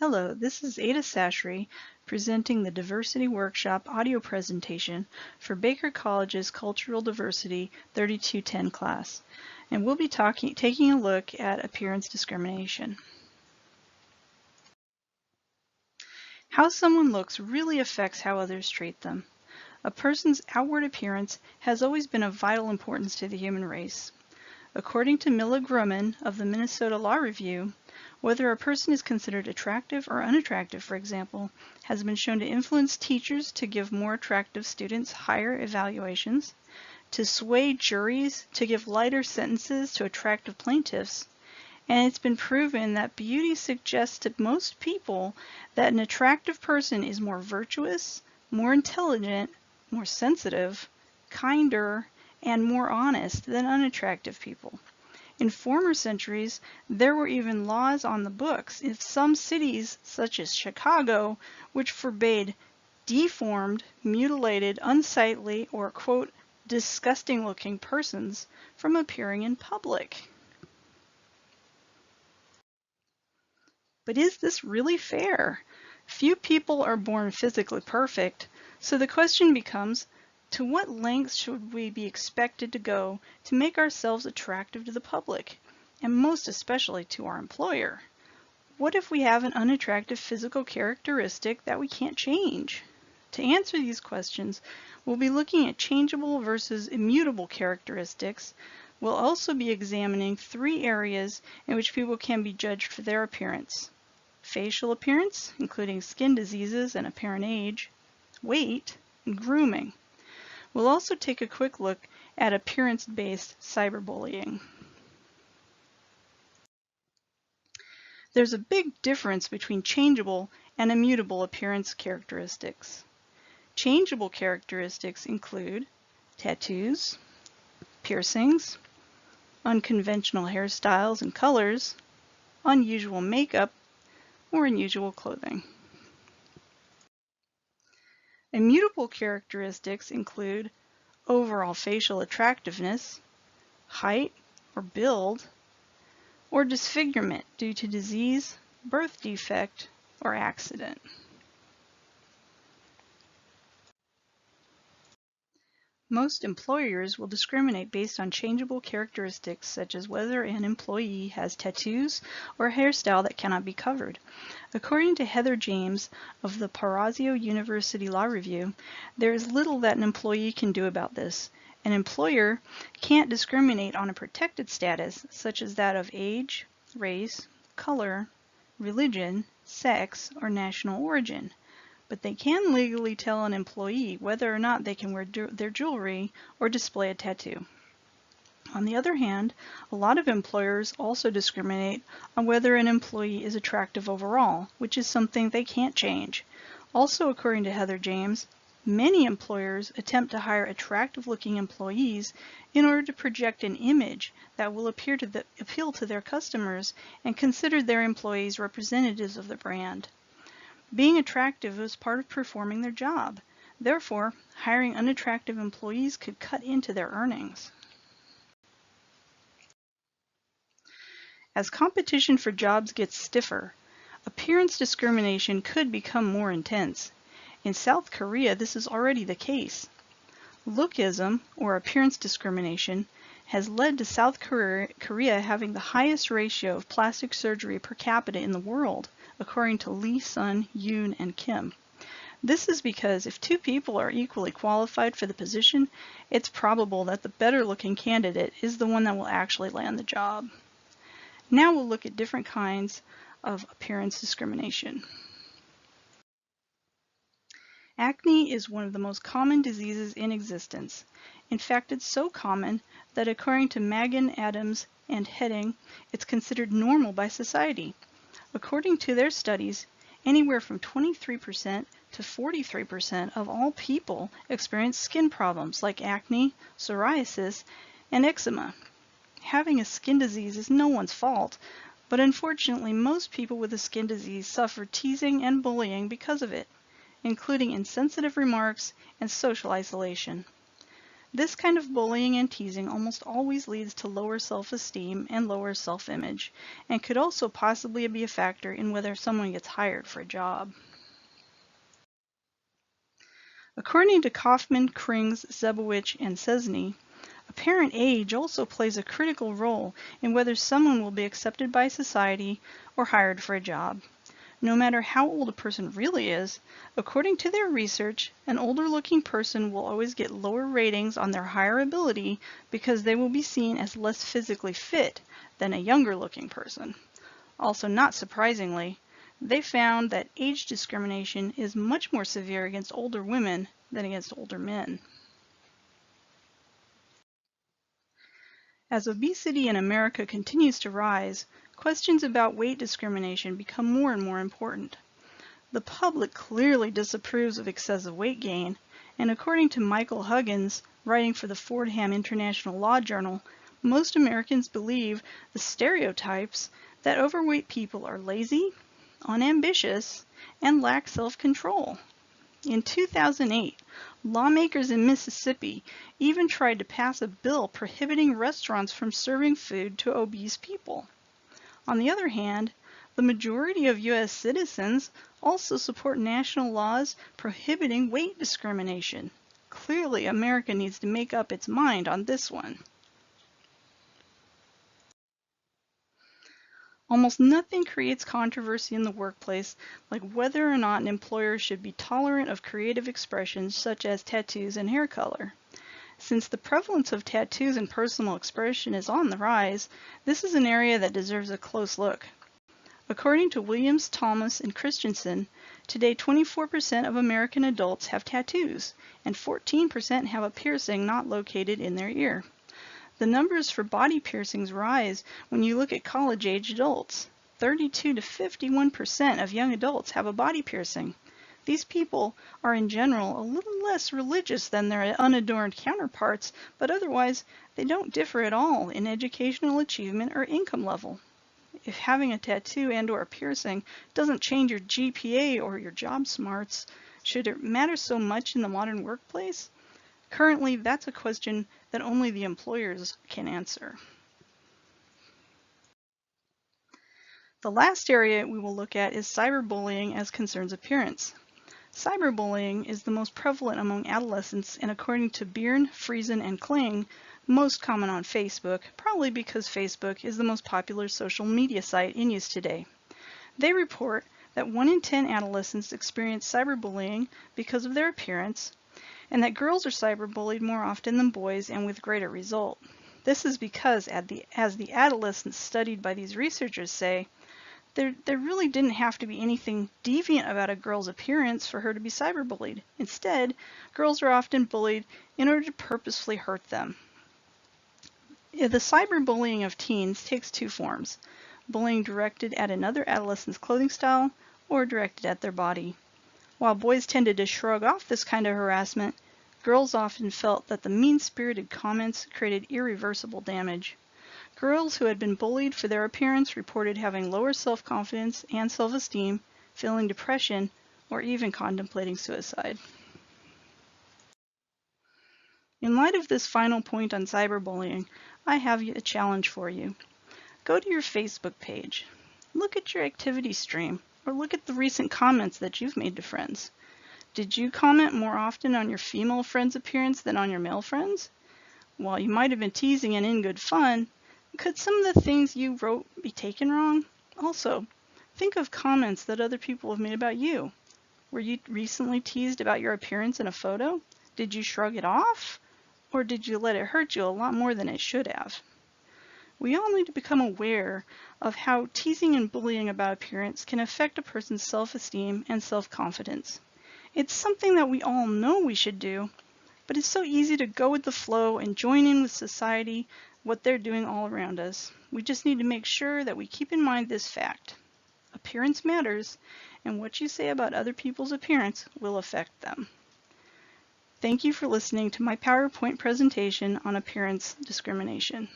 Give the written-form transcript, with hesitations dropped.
Hello, this is Ada Sashri presenting the Diversity Workshop audio presentation for Baker College's Cultural Diversity 3210 class. And we'll be taking a look at appearance discrimination. How someone looks really affects how others treat them. A person's outward appearance has always been of vital importance to the human race. According to Mila Grumman of the Minnesota Law Review, whether a person is considered attractive or unattractive, for example, has been shown to influence teachers to give more attractive students higher evaluations, to sway juries to give lighter sentences to attractive plaintiffs, and it's been proven that beauty suggests to most people that an attractive person is more virtuous, more intelligent, more sensitive, kinder, and more honest than unattractive people. In former centuries, there were even laws on the books in some cities, such as Chicago, which forbade deformed, mutilated, unsightly, or, quote, disgusting-looking persons from appearing in public. But is this really fair? Few people are born physically perfect, so the question becomes, to what lengths should we be expected to go to make ourselves attractive to the public, and most especially to our employer? What if we have an unattractive physical characteristic that we can't change? To answer these questions, we'll be looking at changeable versus immutable characteristics. We'll also be examining 3 areas in which people can be judged for their appearance: facial appearance, including skin diseases and apparent age, weight, and grooming. We'll also take a quick look at appearance-based cyberbullying. There's a big difference between changeable and immutable appearance characteristics. Changeable characteristics include tattoos, piercings, unconventional hairstyles and colors, unusual makeup, or unusual clothing. Immutable characteristics include overall facial attractiveness, height or build, or disfigurement due to disease, birth defect, or accident. Most employers will discriminate based on changeable characteristics such as whether an employee has tattoos or a hairstyle that cannot be covered. According to Heather James of the Parazio University Law Review, there is little that an employee can do about this. An employer can't discriminate on a protected status such as that of age, race, color, religion, sex, or national origin. But they can legally tell an employee whether or not they can wear their jewelry or display a tattoo. On the other hand, a lot of employers also discriminate on whether an employee is attractive overall, which is something they can't change. Also, according to Heather James, many employers attempt to hire attractive-looking employees in order to project an image that will appeal to their customers and consider their employees representatives of the brand. Being attractive is part of performing their job. Therefore, hiring unattractive employees could cut into their earnings. As competition for jobs gets stiffer, appearance discrimination could become more intense. In South Korea, this is already the case. Lookism, or appearance discrimination, has led to South Korea having the highest ratio of plastic surgery per capita in the world, according to Lee, Sun, Yoon, and Kim. This is because if 2 people are equally qualified for the position, it's probable that the better-looking candidate is the one that will actually land the job. Now we'll look at different kinds of appearance discrimination. Acne is one of the most common diseases in existence. In fact, it's so common that according to Magan, Adams, and Heading, it's considered normal by society. According to their studies, anywhere from 23% to 43% of all people experience skin problems like acne, psoriasis, and eczema. Having a skin disease is no one's fault, but unfortunately most people with a skin disease suffer teasing and bullying because of it, including insensitive remarks and social isolation. This kind of bullying and teasing almost always leads to lower self-esteem and lower self-image, and could also possibly be a factor in whether someone gets hired for a job. According to Kaufman, Krings, Zebowich, and Cesny, apparent age also plays a critical role in whether someone will be accepted by society or hired for a job. No matter how old a person really is, according to their research, an older-looking person will always get lower ratings on their hireability because they will be seen as less physically fit than a younger-looking person. Also, not surprisingly, they found that age discrimination is much more severe against older women than against older men. As obesity in America continues to rise, questions about weight discrimination become more and more important. The public clearly disapproves of excessive weight gain, and according to Michael Huggins, writing for the Fordham International Law Journal, most Americans believe the stereotypes that overweight people are lazy, unambitious, and lack self-control. In 2008, lawmakers in Mississippi even tried to pass a bill prohibiting restaurants from serving food to obese people. On the other hand, the majority of U.S. citizens also support national laws prohibiting weight discrimination. Clearly, America needs to make up its mind on this one. Almost nothing creates controversy in the workplace like whether or not an employer should be tolerant of creative expressions such as tattoos and hair color. Since the prevalence of tattoos and personal expression is on the rise, this is an area that deserves a close look. According to Williams, Thomas, and Christensen, today 24% of American adults have tattoos, and 14% have a piercing not located in their ear. The numbers for body piercings rise when you look at college-age adults. 32 to 51% of young adults have a body piercing. These people are in general a little less religious than their unadorned counterparts, but otherwise they don't differ at all in educational achievement or income level. If having a tattoo and/or a piercing doesn't change your GPA or your job smarts, should it matter so much in the modern workplace? Currently, that's a question that only the employers can answer. The last area we will look at is cyberbullying as concerns appearance. Cyberbullying is the most prevalent among adolescents, and according to Byrne, Friesen, and Kling, most common on Facebook, probably because Facebook is the most popular social media site in use today. They report that 1 in 10 adolescents experience cyberbullying because of their appearance, and that girls are cyberbullied more often than boys and with greater result. This is because, as the adolescents studied by these researchers say, there really didn't have to be anything deviant about a girl's appearance for her to be cyberbullied. Instead, girls are often bullied in order to purposefully hurt them. The cyberbullying of teens takes two forms: bullying directed at another adolescent's clothing style or directed at their body. While boys tended to shrug off this kind of harassment, girls often felt that the mean-spirited comments created irreversible damage. Girls who had been bullied for their appearance reported having lower self-confidence and self-esteem, feeling depression, or even contemplating suicide. In light of this final point on cyberbullying, I have a challenge for you. Go to your Facebook page. Look at your activity stream, or look at the recent comments that you've made to friends. Did you comment more often on your female friends' appearance than on your male friends? While you might have been teasing and in good fun, could some of the things you wrote be taken wrong? Also, think of comments that other people have made about you. Were you recently teased about your appearance in a photo? Did you shrug it off? Or did you let it hurt you a lot more than it should have? We all need to become aware of how teasing and bullying about appearance can affect a person's self-esteem and self-confidence. It's something that we all know we should do, but it's so easy to go with the flow and join in with society, what they're doing all around us. We just need to make sure that we keep in mind this fact. Appearance matters, and what you say about other people's appearance will affect them. Thank you for listening to my PowerPoint presentation on appearance discrimination.